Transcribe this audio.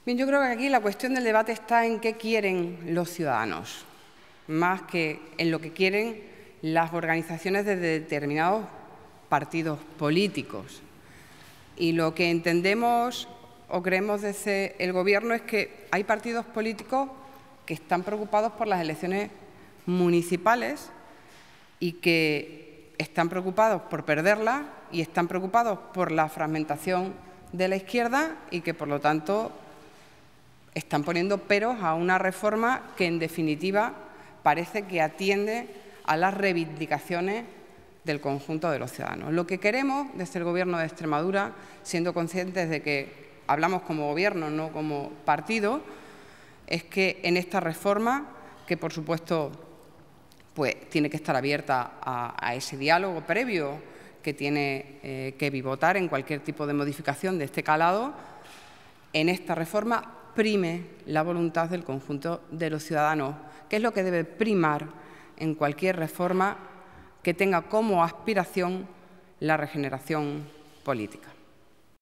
Bien, yo creo que aquí la cuestión del debate está en qué quieren los ciudadanos, más que en lo que quieren las organizaciones de determinados partidos políticos. Y lo que entendemos o creemos desde el Gobierno es que hay partidos políticos que están preocupados por las elecciones municipales y que están preocupados por perderlas y están preocupados por la fragmentación de la izquierda y que, por lo tanto, están poniendo peros a una reforma que, en definitiva, parece que atiende a las reivindicaciones del conjunto de los ciudadanos. Lo que queremos desde el Gobierno de Extremadura, siendo conscientes de que hablamos como Gobierno, no como partido, es que en esta reforma, que por supuesto pues tiene que estar abierta a ese diálogo previo que tiene que pivotar en cualquier tipo de modificación de este calado, en esta reforma prime la voluntad del conjunto de los ciudadanos, que es lo que debe primar en cualquier reforma que tenga como aspiración la regeneración política.